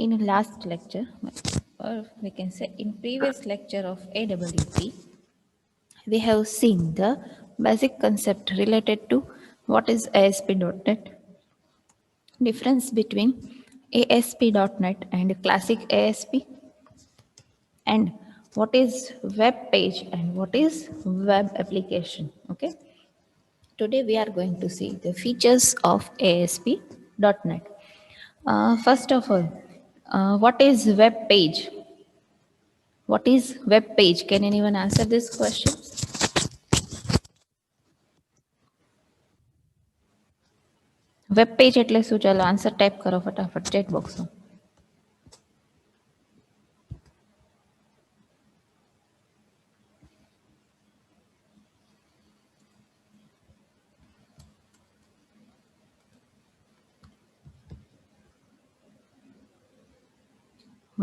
In last lecture, or we can say in previous lecture of AWP, we have seen the basic concept related to what is ASP.NET, difference between ASP.NET and classic ASP, and what is web page and what is web application. Okay, today we are going to see the features of ASP.NET. First of all, what is web page? What is web page? Can anyone answer this question? Web page એટલે શું? ચાલો answer type કરો ફટાફટ chat બોક્સમાં.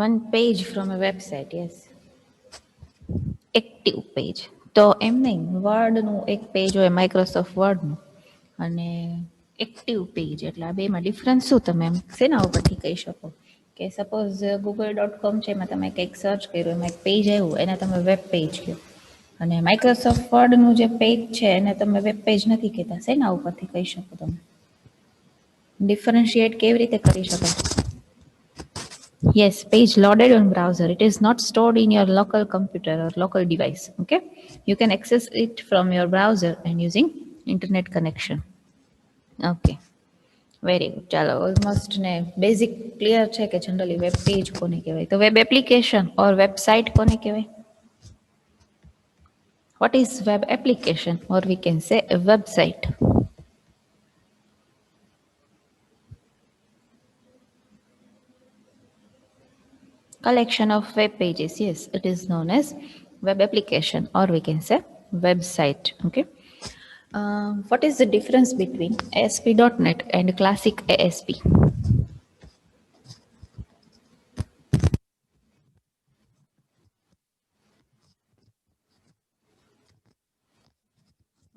One page from a website, yes. Active page તો એમ નહીં, વર્ડનું એક page હોય માઇક્રોસોફ્ટ વર્ડનું અને એક્ટિવ પેજ એટલે આ બેમાં ડિફરન્સ શું તમે એમ શેના ઉપરથી કહી શકો કે સપોઝ google.com છે એમાં તમે કંઈક સર્ચ કર્યું એમાં એક પેજ આવ્યું એને તમે વેબ પેજ કહો અને માઇક્રોસોફ્ટ વર્ડનું જે પેજ છે એને તમે વેબ પેજ નથી કહેતા, શેના ઉપરથી કહી શકો તમે? ડિફરન્શિએટ કેવી રીતે કરી શકાય? Yes, page loaded on browser. It is not stored in your local computer or local device. Okay, you can access it from your browser and using internet connection. Okay, very good. ચાલો almost ને basic clear છે કે generally web page કોને કહેવાય, તો web application ઓર website કોને કહેવાય? What is web application or we can say a website? Collection of web pages. Yes, it is known as web application or we can say website. Okay. What is the difference between ASP.NET and classic ASP?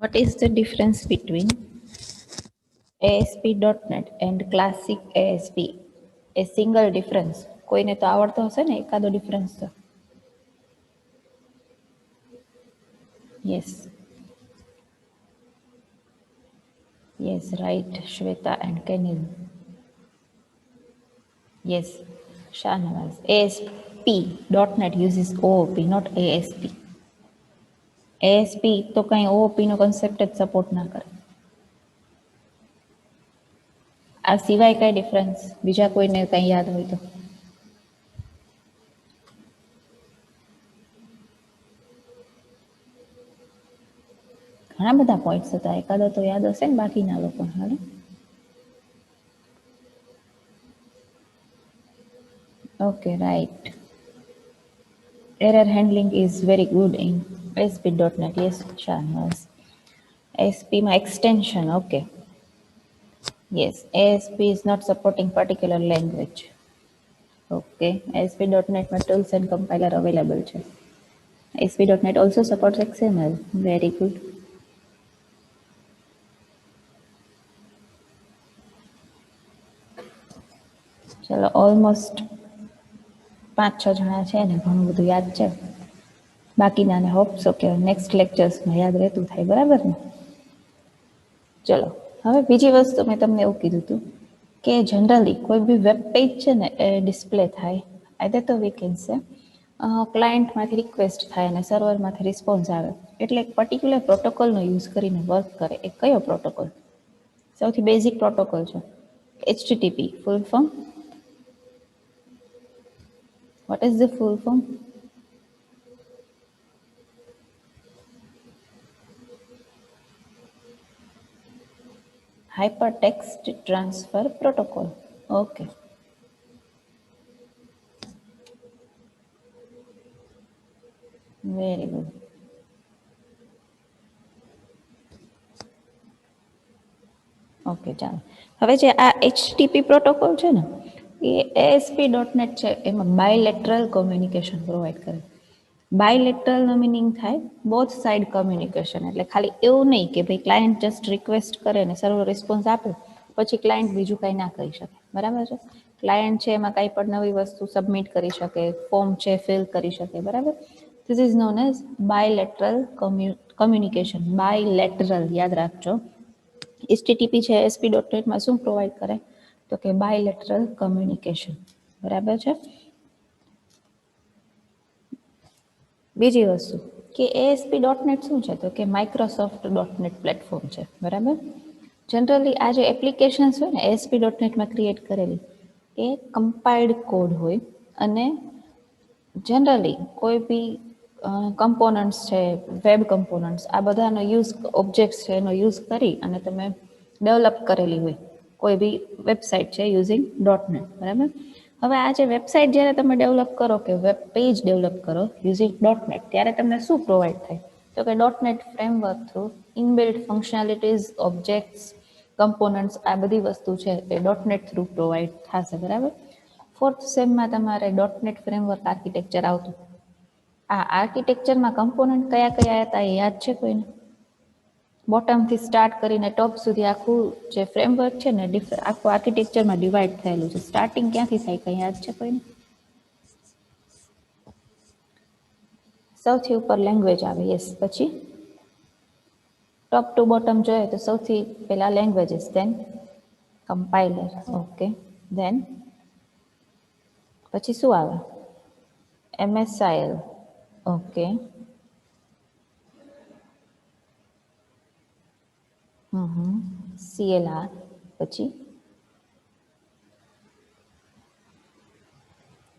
What is the difference between ASP.NET and classic ASP? A single difference. કોઈને તો આવડતો હશે ને એકાદો difference તો. Yes. Yes, right, Shweta and Kenil. Yes, Shahnawaz. ASP.NET uses OOP, not ASP. ASP તો કઈ OOP નો concept જ સપોર્ટ ના કરે. આ સિવાય કઈ ડિફરન્સ બીજા કોઈને કઈ યાદ હોય તો? ઘણા બધા પોઈન્ટ્સ હતા, એકાદો તો યાદ હશે ને બાકીના લોકો. Okay, right. Error handling is very good in ASP.NET. Yes, Shahnawaz. ASP my extension. Okay. Yes, ASP is not supporting particular language. Okay, ASP.NET my tools and compiler available. ASP.NET also supports XML. Very good. ચલો almost 5-6 જણા છે ને ઘણું બધું યાદ છે. બાકીનાને hope so કે next લેક્ચર્સમાં યાદ રહેતું થાય, બરાબર ને? ચલો હવે બીજી વસ્તુ મેં તમને એવું કીધું હતું કે જનરલી કોઈ બી વેબ પેજ છે ને એ ડિસ્પ્લે થાય આઈધર તો વી કેન સે ક્લાયન્ટમાંથી રિક્વેસ્ટ થાય અને સર્વરમાંથી રિસ્પોન્સ આવે, એટલે એક પર્ટિક્યુલર પ્રોટોકોલનો યુઝ કરીને વર્ક કરે. એ કયો પ્રોટોકોલ? સૌથી બેઝિક પ્રોટોકોલ છે HTTP. Full form? What is the full form? Hypertext Transfer Protocol. Okay. Very good. Okay, ચાલો હવે જે આ HTTP પ્રોટોકોલ છે ને એ ASP.NET છે એમાં બાયલેટરલ કોમ્યુનિકેશન પ્રોવાઈડ કરે. બાયલેટરલનો મિનિંગ થાય બોથ સાઇડ કમ્યુનિકેશન, એટલે ખાલી એવું નહીં કે ભાઈ ક્લાયન્ટ જસ્ટ રિક્વેસ્ટ કરે ને સર્વર રિસ્પોન્સ આપે પછી ક્લાયન્ટ બીજું કંઈ ના કરી શકે, બરાબર છે? ક્લાયન્ટ છે એમાં કંઈ પણ નવી વસ્તુ સબમિટ કરી શકે, ફોર્મ છે ફિલ કરી શકે, બરાબર. This is known as bilateral communication. Bilateral યાદ રાખજો. HTTP છે ASP.NET માં શું પ્રોવાઈડ કરે? તો કે બાયલેટરલ કમ્યુનિકેશન, બરાબર છે. બીજી વસ્તુ કે ASP.NET શું છે? તો કે માઇક્રોસોફ્ટ.NET પ્લેટફોર્મ છે, બરાબર. જનરલી આ જે એપ્લિકેશન્સ હોય ને ASP.NET માં ક્રિએટ કરેલી, એ કમ્પાઇલ્ડ કોડ હોય અને જનરલી કોઈ બી કમ્પોનન્ટ્સ છે, વેબ કમ્પોનન્ટ્સ, આ બધાનો યુઝ, ઓબ્જેક્ટ્સ છે એનો યુઝ કરી અને તમે ડેવલપ કરેલી હોય કોઈ બી વેબસાઇટ છે યુઝિંગ .NET, બરાબર. હવે આ જે વેબસાઇટ જ્યારે તમે ડેવલપ કરો કે વેબ પેજ ડેવલપ કરો યુઝિંગ .NET, ત્યારે તમને શું પ્રોવાઈડ થાય? તો કે .NET framework through inbuilt functionalities, objects, components, આ બધી વસ્તુ છે એ .NET થ્રુ પ્રોવાઈડ થશે, બરાબર. ફોર્થ સેમમાં તમારે .NET ફ્રેમવર્ક આર્કિટેક્ચર આવતું. આ આર્કિટેક્ચરમાં કમ્પોનન્ટ કયા કયા હતા એ યાદ છે કોઈને? બોટમથી સ્ટાર્ટ કરીને ટોપ સુધી આખું જે ફ્રેમવર્ક છે ને આખું આર્કિટેક્ચરમાં ડિવાઈડ થયેલું છે. સ્ટાર્ટિંગ ક્યાંથી થાય કંઈ યાદ છે કોઈને? સૌથી ઉપર લેંગ્વેજ આવે, યસ. પછી ટોપ ટુ બોટમ જોઈએ તો સૌથી પહેલા languages, then compiler, okay. Then પછી શું આવે? MSIL, okay. CLR, પછી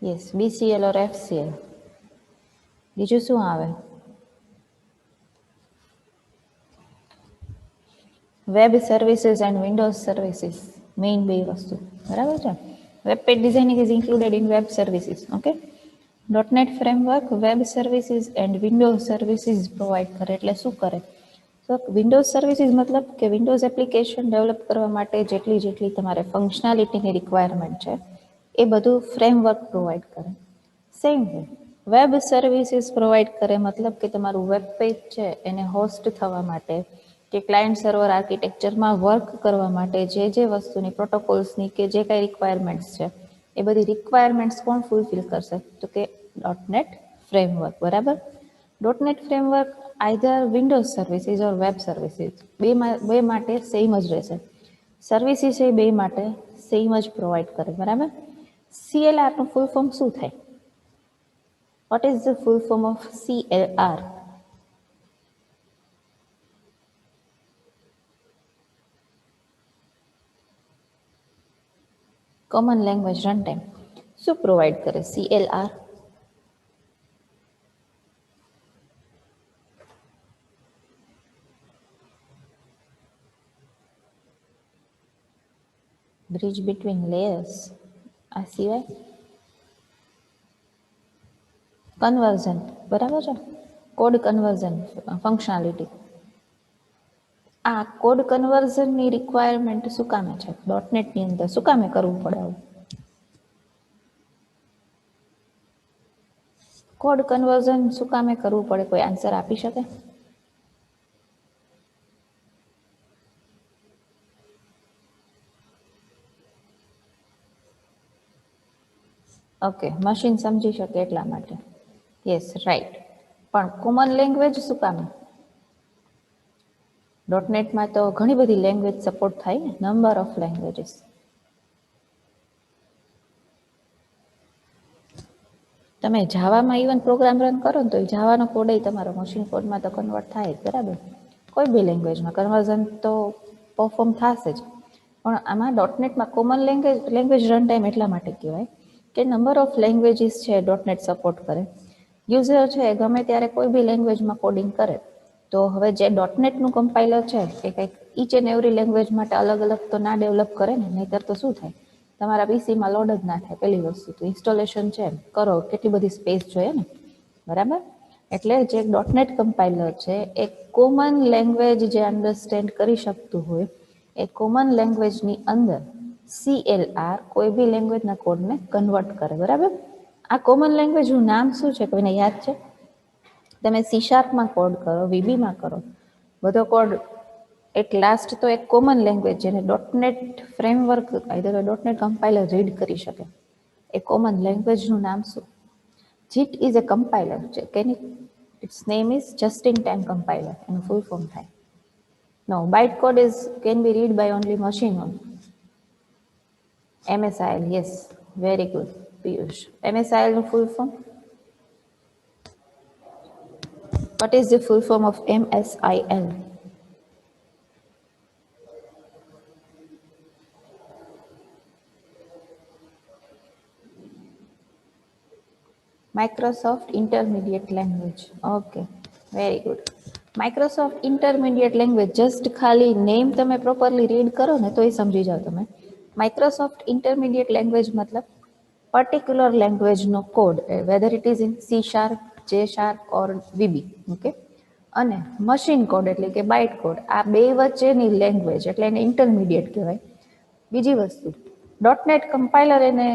યસ BCL ઓર FCL. બીજું શું આવે? Web services and Windows services, મેઇન બે વસ્તુ, બરાબર છે. Web page designing is included in web services, okay. .NET framework web services and Windows services provide કરે. એટલે શું કરે? તો વિન્ડોઝ સર્વિસીસ મતલબ કે વિન્ડોઝ એપ્લિકેશન ડેવલપ કરવા માટે જેટલી તમારે ફંક્શનાલિટીની રિક્વાયરમેન્ટ છે એ બધું ફ્રેમવર્ક પ્રોવાઈડ કરે. Same way web services provide કરે મતલબ કે તમારું વેબ પેજ છે એને હોસ્ટ થવા માટે કે ક્લાયન્ટ સર્વર આર્કિટેક્ચરમાં વર્ક કરવા માટે જે વસ્તુની પ્રોટોકોલ્સની કે જે કાંઈ રિક્વાયરમેન્ટ્સ છે એ બધી રિક્વાયરમેન્ટ્સ કોણ ફૂલફિલ કરશે? તો કે .NET ફ્રેમવર્ક, બરાબર. .NET framework either Windows services or web services, બે માટે સેમ જ રહેશે. સર્વિસીસ એ બે માટે સેમ જ પ્રોવાઈડ કરે, બરાબર. CLRનું ફૂલ ફોર્મ શું થાય? What is the full form of CLR? Common language run time. શું પ્રોવાઈડ કરે CLR? Bridge between layers. આ સિવાય કન્વર્ઝન, બરાબર છે. Code conversion functionality. આ કોડ કન્વર્ઝનની રિક્વાયરમેન્ટ શું કામે છે .NETની અંદર? શું કામે કરવું પડે આવું? કોડ કન્વર્ઝન શું કામે કરવું પડે? કોઈ આન્સર આપી શકે? ઓકે, મશીન સમજી શકે એટલા માટે. Yes, right. પણ કોમન લેંગ્વેજ શું કામે? .NETમાં તો ઘણી બધી લેંગ્વેજ સપોર્ટ થાય ને, નંબર ઓફ લેંગ્વેજીસ. તમે જાવામાં ઇવન પ્રોગ્રામ રન કરો ને તો એ જાવાનો કોડ તમારો મશીન કોડમાં તો કન્વર્ટ થાય જ, બરાબર. કોઈ બી લેંગ્વેજમાં કન્વર્ઝન તો પરફોર્મ થશે જ. પણ આમાં .NETમાં કોમન લેંગ્વેજ રન ટાઈમ એટલા માટે કહેવાય કે નંબર ઓફ લેંગ્વેજીસ છે .NET સપોર્ટ કરે. યુઝર છે ગમે ત્યારે કોઈ બી લેંગ્વેજમાં કોડિંગ કરે તો હવે જે .NETનું કમ્પાઇલર છે એ કંઈક ઈચ એન્ડ એવરી લેંગ્વેજ માટે અલગ અલગ તો ના ડેવલપ કરે ને, નહીંતર તો શું થાય, તમારા પીસીમાં લોડ જ ના થાય. પહેલી વસ્તુ તો ઇન્સ્ટોલેશન છે કરો કેટલી બધી સ્પેસ જોઈએ ને, બરાબર. એટલે જે .NET કમ્પાઇલર છે એ કોમન લેંગ્વેજ જે અન્ડરસ્ટેન્ડ કરી શકતું હોય એ કોમન લેંગ્વેજની અંદર CLR કોઈ બી લેંગ્વેજના કોડને કન્વર્ટ કરે, બરાબર. આ કોમન લેંગ્વેજનું નામ શું છે? કોઈને યાદ છે? તમે C# કોડ કરો, VBમાં કરો, બધો કોડ એટ લાસ્ટ તો એક કોમન લેંગ્વેજ જેને dot net framework either dot net compiler read કરી શકે એ કોમન લેંગ્વેજનું નામ શું? JIT is a compiler. It's name is just in time compiler એનું ફૂલ ફોર્મ થાય. No, bytecode is can be read by only machine on. MSIL, yes, very good, Piyush. MSIL નું full form? What is the full form of MSIL? Microsoft Intermediate Language. Okay, very good. Microsoft Intermediate Language, just ખાલી name તમે properly read કરો ને તો એ સમજી જાઓ તમે. Microsoft Intermediate Language મતલબ particular language નો code, whether it is in C sharp, J sharp or VB, okay? અને મશીન કોડ એટલે કે બાઇટ કોડ, આ બે વચ્ચેની લેંગ્વેજ એટલે એને ઇન્ટરમીડિયેટ કહેવાય. બીજી વસ્તુ, ડોટનેટ કમ્પાઇલર એને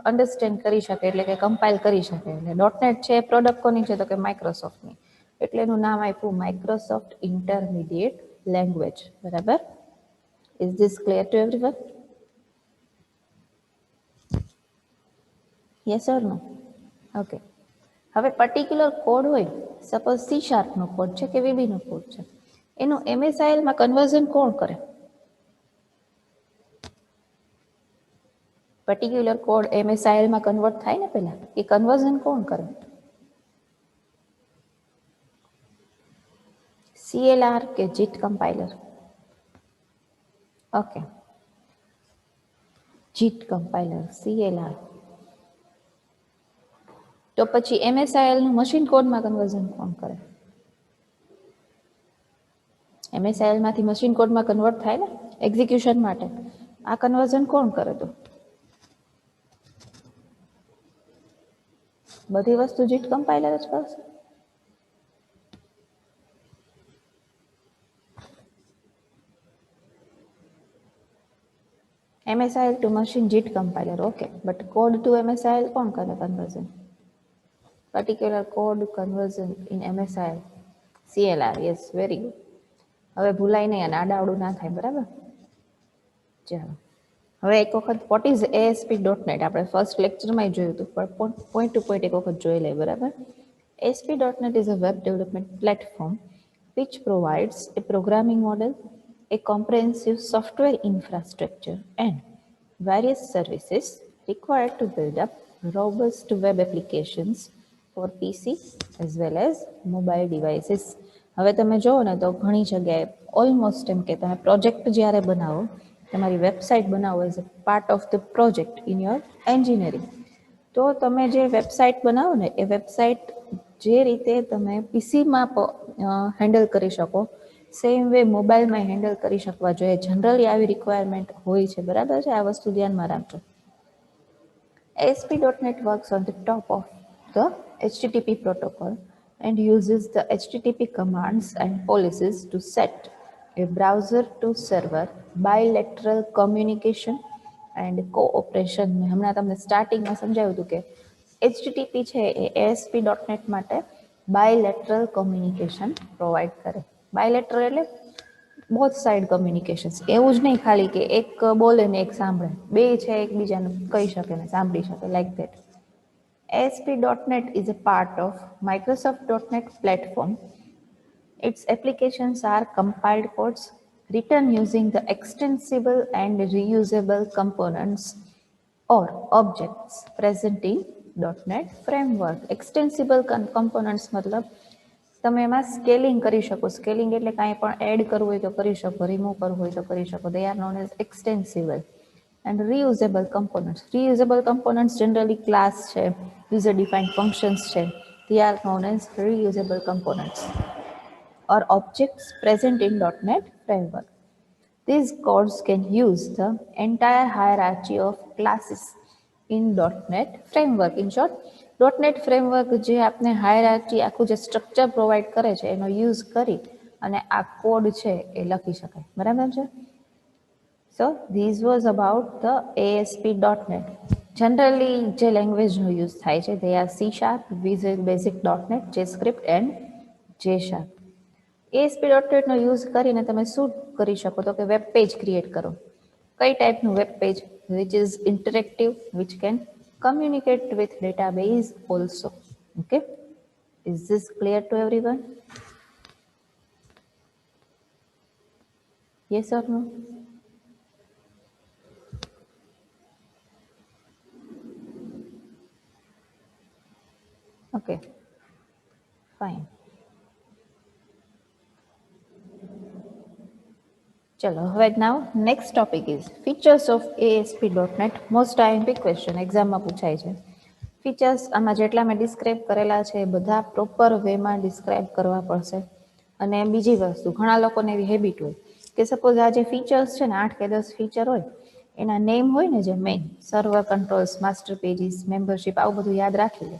અન્ડરસ્ટેન્ડ કરી શકે એટલે કે કમ્પાઇલ કરી શકે. એટલે ડોટનેટ છે એ પ્રોડક્ટ કોની છે તો કે માઇક્રોસોફ્ટની, એટલે એનું નામ આપ્યું માઇક્રોસોફ્ટ ઇન્ટરમીડિયેટ લેંગ્વેજ. બરાબર? Is this clear to everyone? Yes or no? Okay. હવે પર્ટિક્યુલર કોડ હોય, સપોઝ સી શાર્પનો કોડ છે કે વીબીનો કોડ છે, એનું MSILમાં કન્વર્ઝન કોણ કરે? પર્ટિક્યુલર કોડ MSILમાં કન્વર્ટ થાય ને પહેલા, એ કન્વર્ઝન કોણ કરે? CLR કે JIT compiler? Okay, JIT compiler, CLR. તો પછી MSILનું મશીન કોડમાં કન્વર્ઝન કોણ કરે? MSILમાંથી મશીન કોડમાં કન્વર્ટ થાય ને એક્ઝિક્યુશન માટે, આ કન્વર્ઝન કોણ કરે? તો બધી વસ્તુ JIT કમ્પાઇલર જ કરશે. MSIL to machine JIT compiler, okay, but code to MSIL કોણ કરે conversion? particular code conversion in MSIL, CLR, yes, very good. હવે ભૂલાય નહીં અને આડાવડું ના થાય. બરાબર? ચાલો, હવે એક વખત વોટ ઇઝ ASP.NET આપણે ફર્સ્ટ લેક્ચરમાં જોયું હતું, પણ પોઈન્ટ ટુ પોઈન્ટ એક વખત જોઈ લઈએ. બરાબર? ASP.NET is a web development platform which provides a programming model, a comprehensive software infrastructure, and various services required to build up robust web applications for PC as well as mobile devices. હવે તમે જુઓ ને તો ઘણી જગ્યાએ almost એમ કે તમે project જ્યારે બનાવો, તમારી વેબસાઇટ બનાવો as a part of the project in your engineering, તો તમે જે વેબસાઇટ બનાવો ને એ વેબસાઇટ જે રીતે તમે પીસીમાં હેન્ડલ કરી શકો, સેમ વે મોબાઈલમાં હેન્ડલ કરી શકવા જોઈએ. જનરલી આવી રિક્વાયરમેન્ટ હોય છે. બરાબર છે? આ વસ્તુ ધ્યાનમાં રાખજો. ASP.NET works on the top of the HTTP protocol and uses the HTTP commands and policies to set a browser to server bilateral communication and cooperation. મેં હમણાં તમને સ્ટાર્ટિંગમાં સમજાવ્યું હતું કે HTTP છે એ ASP.NET માટે bilateral communication પ્રોવાઈડ કરે. bilateral એટલે બોથ સાઇડ કમ્યુનિકેશન્સ, એવું જ નહીં ખાલી કે એક બોલે ને એક સાંભળે, બે છે એકબીજાને કહી શકે ને સાંભળી શકે, like that. ASP.NET is a part of Microsoft.NET platform. Its applications are compiled codes written using the extensible and reusable components or objects present in .NET framework. Extensible components મતલબ તમે એમાં સ્કેલિંગ કરી શકો. સ્કેલિંગ એટલે કાંઈ પણ add કરવું હોય તો કરી શકો, રિમૂવ કરવું હોય તો કરી શકો. They are known as extensible. And reusable components. Reusable components generally class છે, user defined functions છે. They are known as reusable components or objects present in .NET framework. These codes can use the entire hierarchy of classes in .NET framework. In short, .NET framework જે આપણે hierarchy આખું જે structure provide કરે છે એનો use કરી અને આ કોડ છે એ લખી શકાય. બરાબર છે? So this was about the ASP.NET. Generally જે લેંગ્વેજનો યુઝ થાય છે they are C Sharp, Visual Basic .NET, JavaScript and J Sharp. ASP.NET નો યુઝ કરીને તમે શું કરી શકો તો કે વેબ પેજ ક્રિએટ કરો. કઈ ટાઈપનું web page? Which is interactive, which can communicate with database also. Okay, is this clear to everyone? Yes or no? Okay, fine. ચલો હવે now next topic is features of ASP.NET. Most IMP question એક્ઝામમાં પૂછાય છે. Features આમાં જેટલા મેં describe કરેલા છે એ બધા પ્રોપર વેમાં ડિસ્ક્રાઇબ કરવા પડશે. અને બીજી વસ્તુ, ઘણા લોકોને એવી હેબિટ હોય કે સપોઝ આ જે ફીચર્સ છે ને 8 કે 10 ફીચર હોય, એના નેમ હોય ને જે main server controls, master pages, membership, આવું બધું યાદ રાખી લે.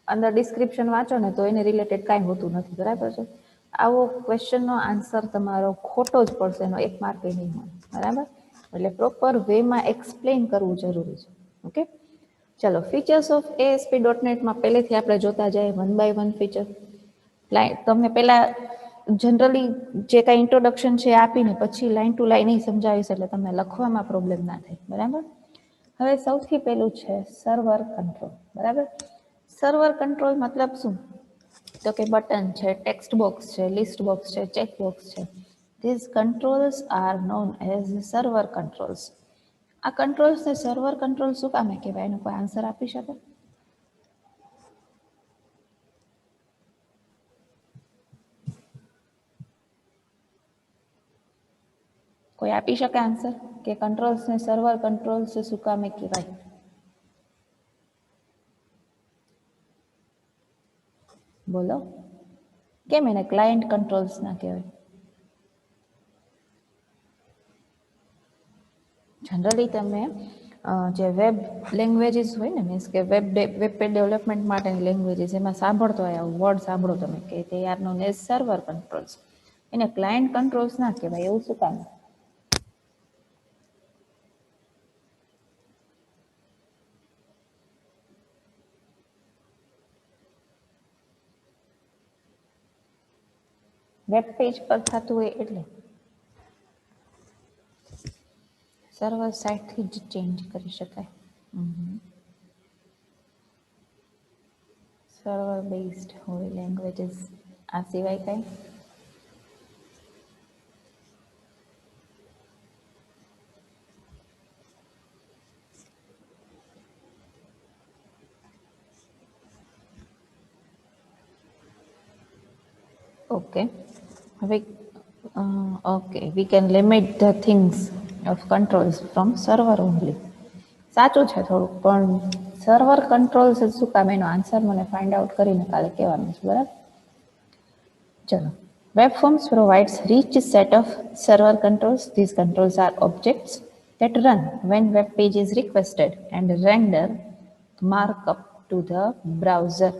અંદર ડિસ્ક્રિપ્શન વાંચો ને તો એને રિલેટેડ કાંઈ હોતું નથી, બરાબર છે. આવો ક્વેશ્ચનનો આન્સર તમારો ખોટો જ પડશે, એનો 1 માર્ક નહીં મળે, બરાબર. એટલે પ્રોપર વેમાં એક્સપ્લેન કરવું જરૂરી છે. ઓકે, ચલો ફીચર્સ ઓફ ASP.NETમાં પહેલેથી આપણે જોતા જઈએ વન બાય વન ફીચર. તમને પહેલા જનરલી જે કાંઈ ઇન્ટ્રોડક્શન છે આપીને પછી લાઈન ટુ લાઈન નહીં સમજાવીશ, એટલે તમને લખવામાં પ્રોબ્લેમ ના થાય, બરાબર. હવે સૌથી પહેલું છે સર્વર કંટ્રોલ, બરાબર. સર્વર કંટ્રોલ મતલબ શું? તો કે બટન છે, ટેક્સ્ટ બોક્સ છે, લિસ્ટ બોક્સ છે, ચેક બોક્સ છે. These controls are known as server controls. આ કંટ્રોલ્સને સર્વર કંટ્રોલ શું કામે કહેવાય? એનો કોઈ આન્સર આપી શકે? કોઈ આપી શકે આન્સર કે કંટ્રોલ્સને સર્વર કંટ્રોલ્સ શું કામે કહેવાય? બોલો, કેમ એને ક્લાયન્ટ કંટ્રોલ્સ ના કહેવાય? જનરલી તમે જે વેબ લેંગ્વેજીસ હોય ને, મીન્સ કે વેબ પેજ ડેવલપમેન્ટ માટેની લેંગ્વેજીસ, એમાં સાંભળતો હોય આવું વર્ડ સાંભળો તમે કે તે are known as server controls. એને ક્લાયન્ટ કંટ્રોલ્સ ના કહેવાય, એવું શું કામ? વેબ પેજ પર થતું હોય એટલે સર્વર સાઇટથી જ ચેન્જ કરી શકાય. સર્વર બેઝડ હોય લેંગ્વેજીસ, આ સિવાય કંઈ? ઓકે, હવે okay, we can limit the things of controls from server only. સાચું છે થોડુંક, પણ સર્વર કંટ્રોલ્સ શું કામ? એનો આન્સર મને ફાઇન્ડ આઉટ કરીને કાલે કહેવાનું છે, બરાબર. ચલો, web forms provides rich set of server controls. These controls are objects that run when web page is requested and render markup to the browser.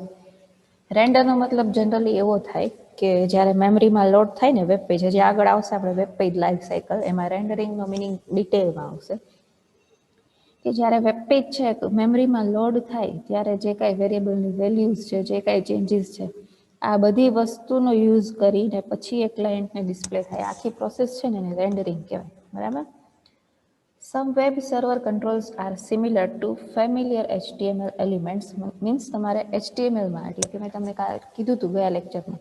રેન્ડરનો મતલબ જનરલી એવો થાય કે જ્યારે મેમરીમાં લોડ થાય ને વેબ પેજ, હજી આગળ આવશે આપણે વેબ પેજ લાઈફ સાયકલ, એમાં રેન્ડરિંગનો મિનિંગ ડિટેલમાં આવશે. કે જ્યારે વેબ પેજ છે મેમરીમાં લોડ થાય ત્યારે જે કાંઈ વેરિયેબલની વેલ્યુઝ છે, જે કાંઈ ચેન્જીસ છે, આ બધી વસ્તુનો યુઝ કરીને પછી એ ક્લાયન્ટને ડિસ્પ્લે થાય. આખી પ્રોસેસ છે ને એને રેન્ડરિંગ કહેવાય, બરાબર. Some web server controls are similar to familiar HTML elements. Means તમારે HTMLમાં, એટલે કે મેં તમને કીધું હતું ગયા લેક્ચરમાં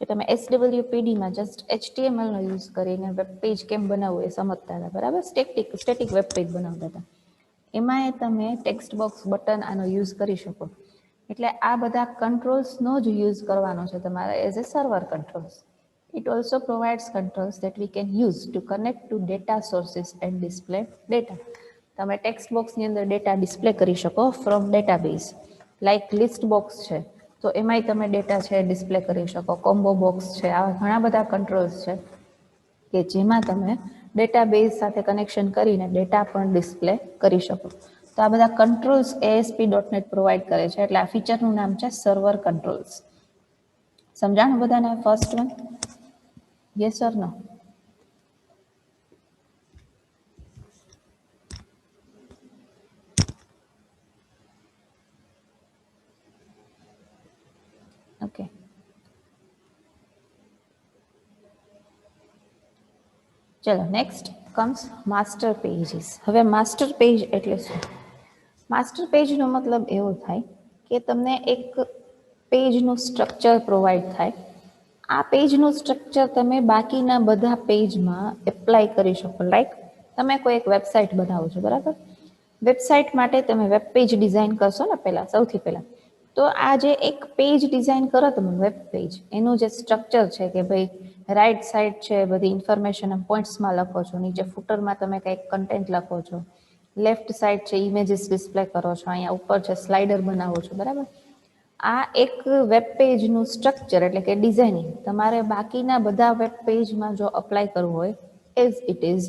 કે તમે SWPDમાં જસ્ટ HTMLનો યુઝ કરીને વેબ પેજ કેમ બનાવવું એ સમજતા હતા, બરાબર. સ્ટેટિક વેબ પેજ બનાવતા હતા. એમાં તમે ટેક્સ્ટ બોક્સ, બટન આનો યુઝ કરી શકો. એટલે આ બધા કંટ્રોલ્સનો જ યુઝ કરવાનો છે તમારે as a server controls. It also provides controls that we can use to connect to data sources and display data. તમે ટેક્સ્ટ બોક્સની અંદર ડેટા ડિસ્પ્લે કરી શકો from database. Like list box છે તો એમાંય તમે ડેટા છે ડિસ્પ્લે કરી શકો. કોમ્બો બોક્સ છે, આવા ઘણા બધા કંટ્રોલ્સ છે કે જેમાં તમે ડેટાબેઝ સાથે કનેક્શન કરીને ડેટા પણ ડિસ્પ્લે કરી શકો. તો આ બધા કંટ્રોલ્સ ASP.NET પ્રોવાઈડ કરે છે. એટલે આ ફીચરનું નામ છે સર્વર કંટ્રોલ્સ. સમજાણું બધાને? First one, yes or no? Okay, ચલો નેક્સ્ટ કમ્સ માસ્ટર પેજીસ. હવે માસ્ટર પેજ એટલે શું? માસ્ટર પેજનો મતલબ એવો થાય કે તમને એક પેજનું સ્ટ્રક્ચર પ્રોવાઈડ થાય. આ પેજનું સ્ટ્રક્ચર તમે બાકીના બધા પેજમાં એપ્લાય કરી શકો. લાઈક તમે કોઈ એક વેબસાઇટ બનાવો છો, બરાબર? વેબસાઇટ માટે તમે વેબ પેજ ડિઝાઇન કરશો ને પહેલાં, સૌથી પહેલાં. તો આ જે એક પેજ ડિઝાઇન કરો તમે વેબ પેજ, એનું જે સ્ટ્રક્ચર છે કે ભાઈ રાઈટ સાઈડ છે બધી ઇન્ફોર્મેશન પોઈન્ટ્સમાં લખો છો, નીચે ફૂટરમાં તમે કંઈક કન્ટેન્ટ લખો છો, લેફ્ટ સાઈડ છે ઇમેજીસ ડિસ્પ્લે કરો છો, અહીંયા ઉપર છે સ્લાઇડર બનાવો છો, બરાબર? આ એક વેબ પેજનું સ્ટ્રક્ચર એટલે કે ડિઝાઇનિંગ તમારે બાકીના બધા વેબ પેજમાં જો અપ્લાય કરવું હોય એઝ ઇટ ઇઝ,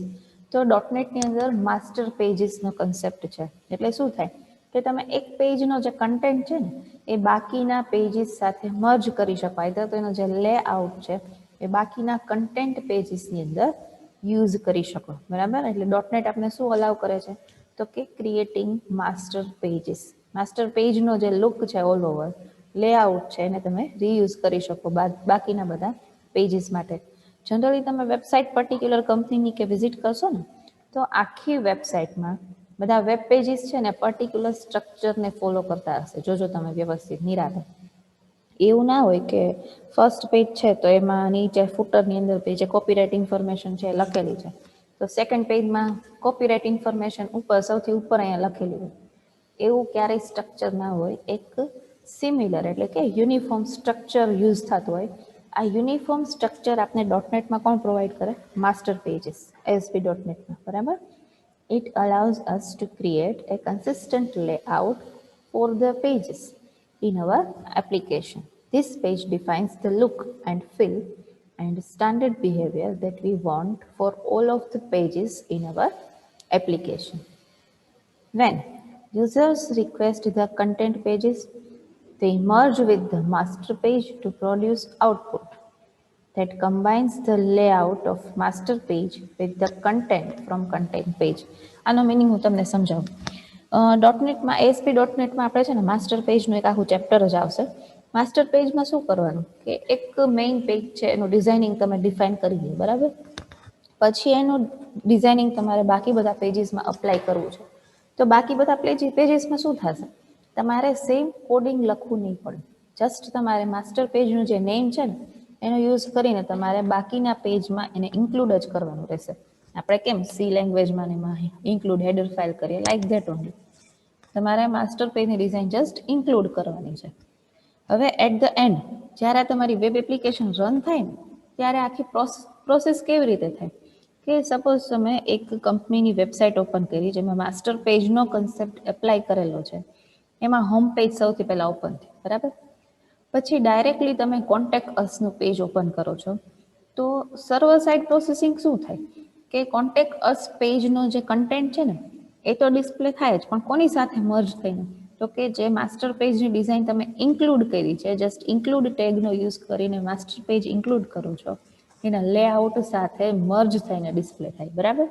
તો ડોટનેટની અંદર માસ્ટર પેજીસનો કન્સેપ્ટ છે. એટલે શું થાય કે તમે એક પેજનો જે કન્ટેન્ટ છે ને એ બાકીના પેજીસ સાથે મર્જ કરી શકો. આઈધર તો એનો જે લેઆઉટ છે એ બાકીના કન્ટેન્ટ પેજીસની અંદર યુઝ કરી શકો, બરાબર? એટલે ડોટનેટ આપણે શું અલાઉ કરે છે તો કે ક્રિએટિંગ માસ્ટર પેજીસ. માસ્ટર પેજનો જે લુક છે ઓલ ઓવર લેઆઉટ છે એને તમે રીયુઝ કરી શકો બાકીના બધા પેજીસ માટે. જનરલી તમે વેબસાઇટ પર્ટિક્યુલર કંપનીની કે વિઝિટ કરશો ને તો આખી વેબસાઇટમાં બધા વેબ પેજીસ છે ને પર્ટિક્યુલર સ્ટ્રક્ચરને ફોલો કરતા હશે. જોજો તમે વ્યવસ્થિત નિરાતે. એવું ના હોય કે ફર્સ્ટ પેજ છે તો એમાં નીચે ફૂટરની અંદર જે કોપીરાઇટ ઇન્ફોર્મેશન છે એ લખેલી છે, તો સેકન્ડ પેજમાં કોપીરાઇટ ઇન્ફોર્મેશન ઉપર સૌથી ઉપર અહીંયા લખેલી હોય. એવું ક્યારેય સ્ટ્રક્ચર ના હોય. એક સિમિલર એટલે કે યુનિફોર્મ સ્ટ્રક્ચર યુઝ થતું હોય. આ યુનિફોર્મ સ્ટ્રક્ચર આપણે ડોટનેટમાં કોણ પ્રોવાઈડ કરે? માસ્ટર પેજીસ, ASP.NET ડોટનેટમાં, બરાબર? It allows us to create a consistent layout for the pages in our application. This page defines the look and feel and standard behavior that we want for all of the pages in our application. When users request the content pages, they merge with the master page to produce output that combines the layout of master page with the content from content page. આનો meaning હું તમને સમજાવું. ડોટનેટમાં ASP.NETમાં આપણે છે ને master પેજનું એક આખું chapter જ આવશે. માસ્ટર પેજમાં શું કરવાનું કે એક મેઇન પેજ છે એનું ડિઝાઇનિંગ તમે ડિફાઇન કરી દો, બરાબર? પછી એનું ડિઝાઇનિંગ તમારે બાકી બધા પેજીસમાં અપ્લાય કરવું છે. તો બાકી બધા પેજીસમાં શું થશે? તમારે સેમ કોડિંગ લખવું નહીં પડે. જસ્ટ તમારે માસ્ટર પેજનું જે નેમ છે ને એનો યુઝ કરીને તમારે બાકીના પેજમાં એને ઇન્ક્લુડ જ કરવાનું રહેશે. આપણે કેમ સી લેંગ્વેજમાં એમાં ઇન્ક્લુડ હેડર ફાઇલ કરીએ, લાઈક ધેટ ઓનલી. તમારે માસ્ટર પેજની ડિઝાઇન જસ્ટ ઇન્ક્લુડ કરવાની છે. હવે એટ ધ એન્ડ જ્યારે તમારી વેબ એપ્લિકેશન રન થાય ને ત્યારે આખી પ્રોસેસ કેવી રીતે થાય કે સપોઝ તમે એક કંપનીની વેબસાઇટ ઓપન કરી જેમાં માસ્ટર પેજનો કન્સેપ્ટ એપ્લાય કરેલો છે. એમાં હોમ પેજ સૌથી પહેલાં ઓપન થાય, બરાબર? પછી ડાયરેક્ટલી તમે કોન્ટેક્ટ અસનું પેજ ઓપન કરો છો તો સર્વર સાઇડ પ્રોસેસિંગ શું થાય કે કોન્ટેક્ટ અસ પેજનો જે કન્ટેન્ટ છે ને એ તો ડિસ્પ્લે થાય જ, પણ કોની સાથે મર્જ થઈને? તો કે જે માસ્ટર પેજની ડિઝાઇન તમે ઇન્ક્લુડ કરી છે, જસ્ટ ઇન્ક્લુડ ટેગનો યુઝ કરીને માસ્ટર પેજ ઇન્ક્લુડ કરો છો, એના લેઆઉટ સાથે મર્જ થઈને ડિસ્પ્લે થાય, બરાબર?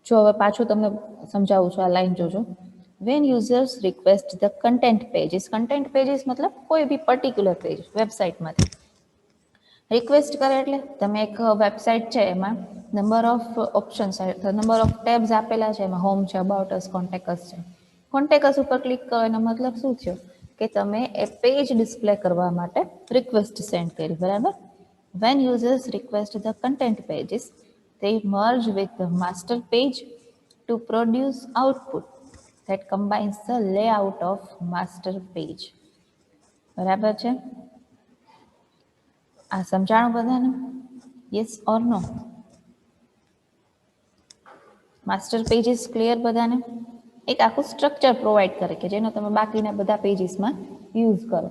જો હવે પાછું તમને સમજાવું છું, આ લાઈન જોજો. When users request the content pages મતલબ કોઈ બી પર્ટિક્યુલર પેજ વેબસાઇટમાંથી રિક્વેસ્ટ કરે એટલે તમે એક વેબસાઇટ છે એમાં number of options, number of tabs આપેલા છે. એમાં હોમ છે, અબાઉટ અસ, કોન્ટેક્ટ અસ છે. કોન્ટેક્ટ અસ ઉપર ક્લિક કરો એનો મતલબ શું થયો કે તમે એ પેજ ડિસ્પ્લે કરવા માટે રિક્વેસ્ટ સેન્ડ કરી, બરાબર? When users request the content pages, they merge with the master page to produce output that combines the layout of master page. બરાબર છે? આ સમજાણું બધાને? Yes or no? Master pages clear બધાને? એક આખું સ્ટ્રક્ચર પ્રોવાઈડ કરે કે જેનો તમે બાકીના બધા પેજીસમાં યુઝ કરો.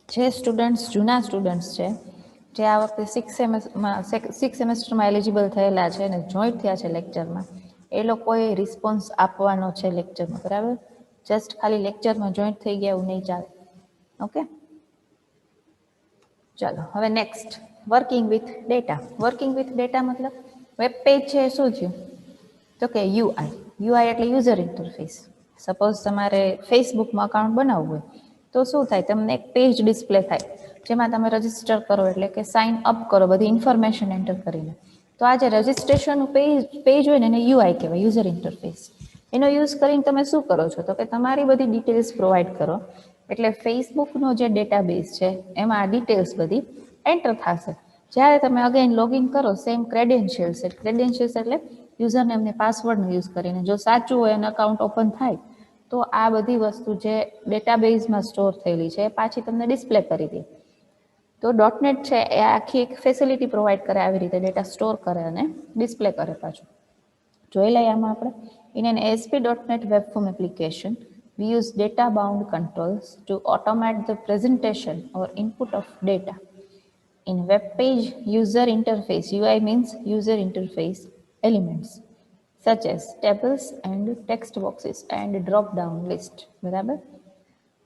જે સ્ટુડન્ટ્સ જૂના સ્ટુડન્ટ્સ છે જે આ વખતે સિક્સ સેમેસ્ટરમાં એલિજિબલ થયેલા છે અને જોઈન્ટ થયા છે લેક્ચરમાં, એ લોકોએ રિસ્પોન્સ આપવાનો છે લેક્ચરમાં, બરાબર? જસ્ટ ખાલી લેક્ચરમાં જોઈન્ટ થઈ ગયા એવું નહીં ચાલે. ઓકે, ચાલો હવે next working with data. Working with data મતલબ વેબ પેજ છે શું થયું તો કે યુઆઈ એટલે યુઝર ઇન્ટરફેસ. સપોઝ તમારે ફેસબુકમાં અકાઉન્ટ બનાવવું હોય તો શું થાય, તમને એક પેજ ડિસ્પ્લે થાય જેમાં તમે રજીસ્ટર કરો, એટલે કે સાઇન અપ કરો બધી ઇન્ફોર્મેશન એન્ટર કરીને. તો આ જે રજિસ્ટ્રેશનનું પેજ હોય ને એને યુઆઈ કહેવાય, યુઝર ઇન્ટરફેસ. એનો યુઝ કરીને તમે શું કરો છો તો કે તમારી બધી ડિટેલ્સ પ્રોવાઈડ કરો, એટલે ફેસબુકનો જે ડેટાબેઝ છે એમાં આ ડિટેલ્સ બધી એન્ટર થશે. જ્યારે તમે અગેન લોગિન કરો સેમ ક્રેડેન્શિયલ્સ એટલે યુઝર નેમને પાસવર્ડનો યુઝ કરીને જો સાચું હોય અને અકાઉન્ટ ઓપન થાય તો આ બધી વસ્તુ જે ડેટાબેઝમાં સ્ટોર થયેલી છે પાછી તમને ડિસ્પ્લે કરી દે. તો ડોટનેટ છે એ આખી એક ફેસિલિટી પ્રોવાઈડ કરે, આવી રીતે ડેટા સ્ટોર કરે અને ડિસ્પ્લે કરે. પાછું જોઈ લઈએ આમાં આપણે, in an ASP.NET web form application we use data bound controls to automate the presentation or input of data. In web page user interface, UI means user interface elements such as tables and text boxes and drop down list. બરાબર.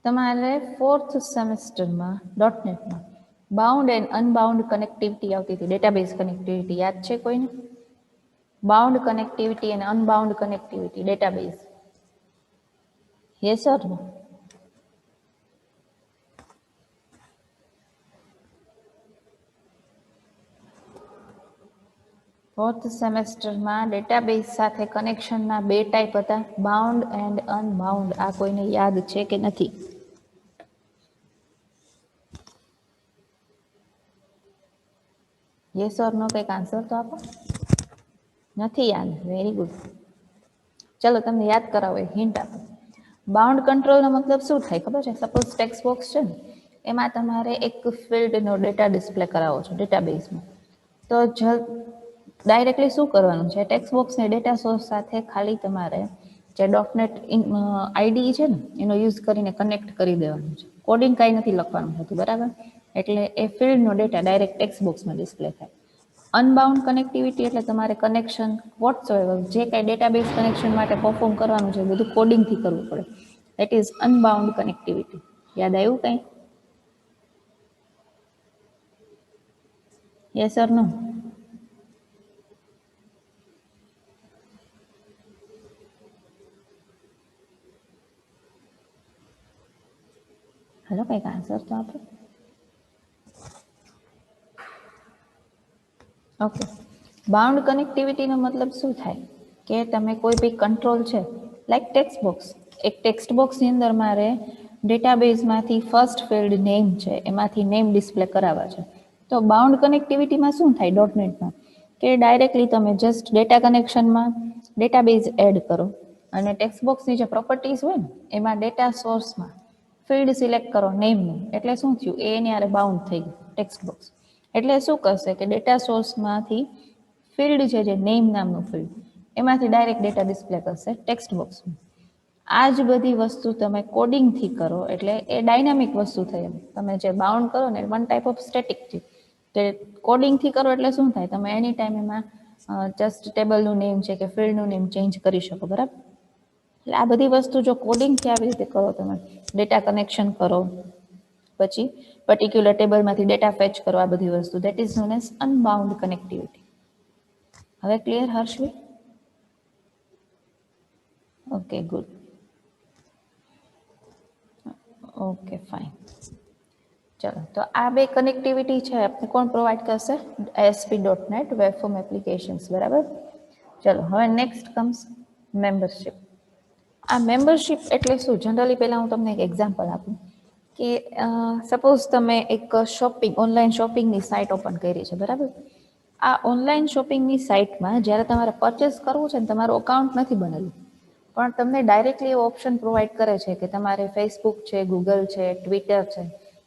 તમારે 4th સેમેસ્ટરમાં ડોટનેટમાં bound and unbound connectivity આવતી હતી, database connectivity યાદ છે કોઈને? Bound connectivity અને unbound connectivity database, yes or no? Fourth સેમેસ્ટરમાં ડેટાબેઝ સાથે કનેક્શનના 2 ટાઈપ હતા, બાઉન્ડ એન્ડ અનબાઉન્ડ. આ કોઈને યાદ છે કે નથી? યસ ઓર નો? કંઈક આન્સર તો આપો. નથી યાદ? Very good. ચલો તમને યાદ કરાવો, હિન્ટ આપો. બાઉન્ડ કંટ્રોલનો મતલબ શું થાય ખબર છે? સપોઝ ટેક્સ્ટ બોક્સ છે ને એમાં તમારે એક ફિલ્ડનો ડેટા ડિસ્પ્લે કરાવો છો ડેટાબેઝમાં, તો ડાયરેક્ટલી શું કરવાનું છે, ટેક્સ્ટ બોક્સને ડેટા સોર્સ સાથે ખાલી તમારે જે ડોટનેટ આઈડી છે ને એનો યુઝ કરીને કનેક્ટ કરી દેવાનું છે. કોડિંગ કાંઈ નથી લખવાનું હતું, બરાબર? એટલે એ ફિલ્ડનો ડેટા ડાયરેક્ટ ટેક્સ્ટ બોક્સમાં ડિસ્પ્લે થાય. અનબાઉન્ડ કનેક્ટિવિટી એટલે તમારે કનેક્શન વોટ્સએવર જે કાંઈ ડેટાબેઝ કનેક્શન માટે પરફોર્મ કરવાનું છે બધું કોડિંગથી કરવું પડે. That is unbound connectivity. યાદ આવ્યું કંઈ? Yes or no? હલો, કંઈક આન્સર તો આપો. ઓકે, બાઉન્ડ કનેક્ટિવિટીનો મતલબ શું થાય કે તમે કોઈ બી કંટ્રોલ છે, લાઈક ટેક્સ્ટ બોક્સ, એક ટેક્સ્ટ બોક્સની અંદર મારે ડેટાબેઝમાંથી ફર્સ્ટ ફિલ્ડ નેમ છે એમાંથી નેમ ડિસ્પ્લે કરાવવા છે. તો બાઉન્ડ કનેક્ટિવિટીમાં શું થાય ડોટનેટમાં કે ડાયરેક્ટલી તમે જસ્ટ ડેટા કનેક્શનમાં ડેટાબેઝ એડ કરો અને ટેક્સ્ટ બોક્સની જે પ્રોપર્ટીઝ હોય ને એમાં ડેટા સોર્સમાં ફિલ્ડ સિલેક્ટ કરો નેમનું, એટલે શું થયું, એની હારે બાઉન્ડ થઈ ગયું ટેક્સ્ટ બોક્સ. એટલે શું કરશે કે ડેટા સોર્સમાંથી ફિલ્ડ છે જે નેમ નામનું ફિલ્ડ એમાંથી ડાયરેક્ટ ડેટા ડિસ્પ્લે કરશે ટેક્સ્ટ બોક્સમાં. આ જ બધી વસ્તુ તમે કોડિંગથી કરો એટલે એ ડાયનામિક વસ્તુ થઈ. તમે જે બાઉન્ડ કરો ને વન ટાઈપ ઓફ સ્ટેટિક છે, કે કોડિંગથી કરો એટલે શું થાય, તમે એની ટાઈમ એમાં જસ્ટ ટેબલનું નેમ છે કે ફિલ્ડનું નેમ ચેન્જ કરી શકો, બરાબર? એટલે આ બધી વસ્તુ જો કોડિંગથી આવી રીતે કરો, તમે ડેટા કનેક્શન કરો, પછી પર્ટિક્યુલર ટેબલમાંથી ડેટા ફેચ કરો, આ બધી વસ્તુ that is known as unbound connectivity. હવે clear Harshvi? Okay, good. Okay, fine. ચલો, તો આ બે કનેક્ટિવિટી છે આપણે કોણ પ્રોવાઈડ કરશે? ASP.NET વેબ ફોર્મ એપ્લિકેશન્સ, બરાબર? ચલો, હવે નેક્સ્ટ કમ્સ મેમ્બરશિપ. આ મેમ્બરશિપ એટલે શું? જનરલી પહેલાં હું તમને એક એક્ઝામ્પલ આપું કે સપોઝ તમે એક ઓનલાઈન શોપિંગની સાઇટ ઓપન કરી છે, બરાબર? આ ઓનલાઈન શોપિંગની સાઇટમાં જ્યારે તમારે પરચેસ કરવું છે ને તમારું અકાઉન્ટ નથી બનેલું, પણ તમને ડાયરેક્ટલી એવો ઓપ્શન પ્રોવાઈડ કરે છે કે તમારે ફેસબુક છે, ગૂગલ છે, ટ્વિટર છે,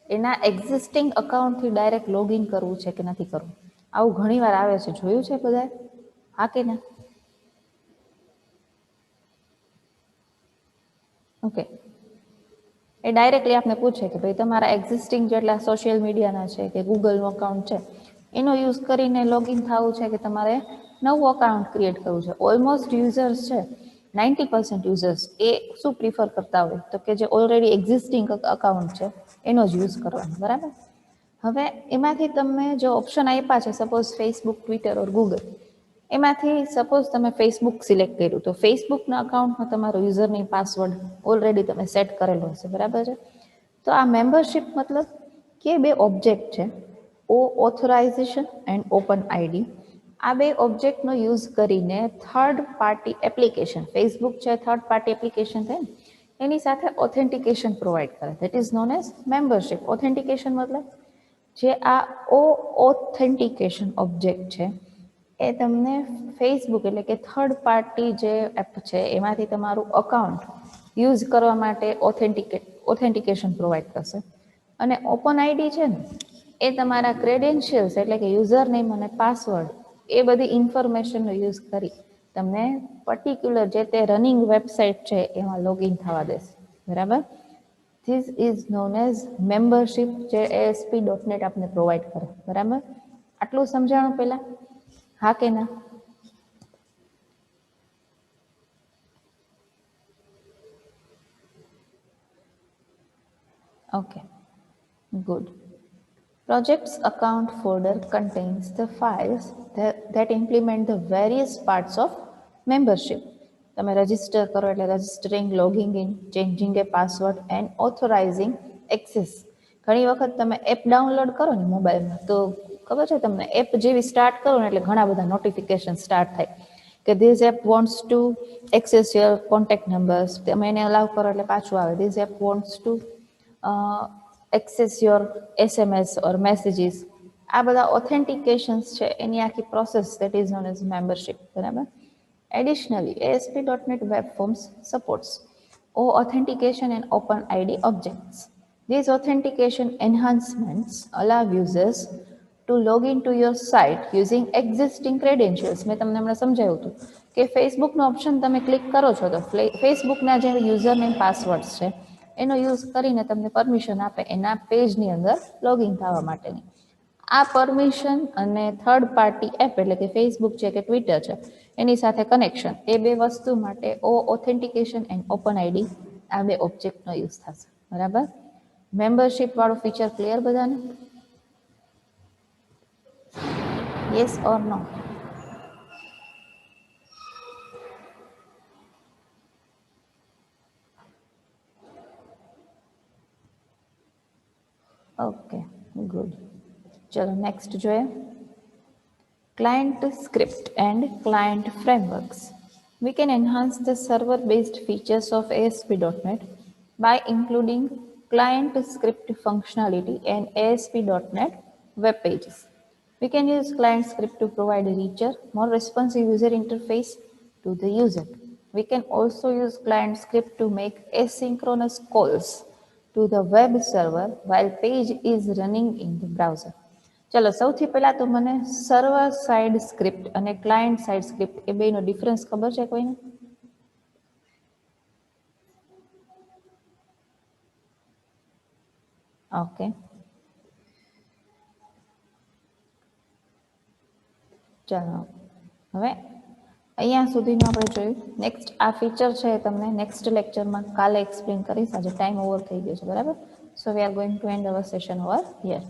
એના એક્ઝિસ્ટિંગ અકાઉન્ટથી ડાયરેક્ટ લોગિન કરવું છે કે નથી કરવું. આવું ઘણીવાર આવે છે, જોયું છે બધાએ? હા કે ના? ઓકે, એ ડાયરેક્ટલી આપને પૂછે કે ભાઈ તમારા એક્ઝિસ્ટિંગ જેટલા સોશિયલ મીડિયાના છે કે ગૂગલનું અકાઉન્ટ છે એનો યુઝ કરીને લોગિન થવું છે કે તમારે નવું અકાઉન્ટ ક્રિએટ કરવું છે. ઓલમોસ્ટ યુઝર્સ છે 90% યુઝર્સ એ શું પ્રિફર કરતા હોય તો કે જે ઓલરેડી એક્ઝિસ્ટિંગ અકાઉન્ટ છે એનો જ યુઝ કરવાનો, બરાબર? હવે એમાંથી તમે જો ઓપ્શન આપ્યા છે સપોઝ ફેસબુક, ટ્વિટર ઓર ગૂગલ, એમાંથી સપોઝ તમે ફેસબુક સિલેક્ટ કર્યું તો ફેસબુકના અકાઉન્ટમાં તમારો યુઝર નેમ પાસવર્ડ ઓલરેડી તમે સેટ કરેલો હશે, બરાબર છે. તો આ મેમ્બરશિપ મતલબ કે બે ઓબ્જેક્ટ છે, ઓથોરાઇઝેશન એન્ડ ઓપન આઈડી. આ બે ઓબ્જેક્ટનો યુઝ કરીને થર્ડ પાર્ટી એપ્લિકેશન, ફેસબુક છે થર્ડ પાર્ટી એપ્લિકેશન થાય ને, એની સાથે ઓથેન્ટિકેશન પ્રોવાઈડ કરે, that is known as membership. Authentication મતલબ જે આ ઓથેન્ટિકેશન ઓબ્જેક્ટ છે એ તમને ફેસબુક એટલે કે થર્ડ પાર્ટી જે એપ છે એમાંથી તમારું અકાઉન્ટ યુઝ કરવા માટે ઓથેન્ટિકેશન પ્રોવાઈડ કરશે. અને ઓપન આઈડી છે ને એ તમારા ક્રેડેન્શિયલ્સ એટલે કે યુઝર નેમ અને પાસવર્ડ એ બધી ઇન્ફોર્મેશનનો યુઝ કરી તમને પર્ટિક્યુલર જે તે રનિંગ વેબસાઇટ છે એમાં લોગિન થવા દેશે, બરાબર. This is known as membership, જે ASP.NET આપને પ્રોવાઈડ કરે, બરાબર. આટલું સમજાણું પહેલા, હા કે ના? Okay, good. Projects account folder contains the files that implement the various parts of membership. તમે રજિસ્ટર કરો એટલે registering, logging in, changing a password and authorising access. ઘણી વખત તમે એપ ડાઉનલોડ કરો ને મોબાઈલમાં તો ખબર છે તમને, એપ જેવી સ્ટાર્ટ કરો ને એટલે ઘણા બધા નોટિફિકેશન સ્ટાર્ટ થાય કે this app wants to access your contact numbers. તમે એને અલાઉ કરો એટલે પાછું આવે, this app wants to access your SMS or messages. આ બધા ઓથેન્ટિકેશન્સ છે એની આખી process, that is known as membership, બરાબર. Additionally, ASP.NET Web Forms supports authentication and open ID objects. These authentication enhancements allow users to log into your site using existing credentials. મેં તમને હમણાં સમજાવ્યું હતું કે ફેસબુકનો ઓપ્શન તમે ક્લિક કરો છો તો ફેસબુકના જે યુઝર નેમ પાસવર્ડ્સ છે એનો યુઝ કરીને તમને પરમિશન આપે એના પેજની અંદર લોગિન થવા માટેની. આ પરમિશન અને થર્ડ પાર્ટી એપ એટલે કે ફેસબુક છે કે ટ્વિટર છે એની સાથે કનેક્શન, એ બે વસ્તુ માટે ઓથેન્ટિકેશન એન્ડ ઓપન આઈડી આ બે ઓબ્જેક્ટનો યુઝ થશે, બરાબર. મેમ્બરશિપ વાળું ફીચર ક્લિયર બધાને? Yes or no? Okay, good. ચલો નેક્સ્ટ જોઈએ. Client script and client frameworks. We can enhance the server-based features of ASP.NET by including client script functionality and ASP.NET web pages. We can use client script to provide a richer, more responsive user interface to the user. We can also use client script to make asynchronous calls to the web server while page is running in the browser. ચલો સૌથી પહેલા તો મને server side script અને client side script એ બેનો difference ખબર છે કોઈને? ઓકે, ચાલો હવે અહીંયા સુધીનું આપણે જોયું. નેક્સ્ટ આ ફીચર છે એ તમને નેક્સ્ટ લેક્ચરમાં કાલે એક્સપ્લેન કરીશ, આજે ટાઈમ ઓવર થઈ ગયો છે, બરાબર. So we are going to end our session over here.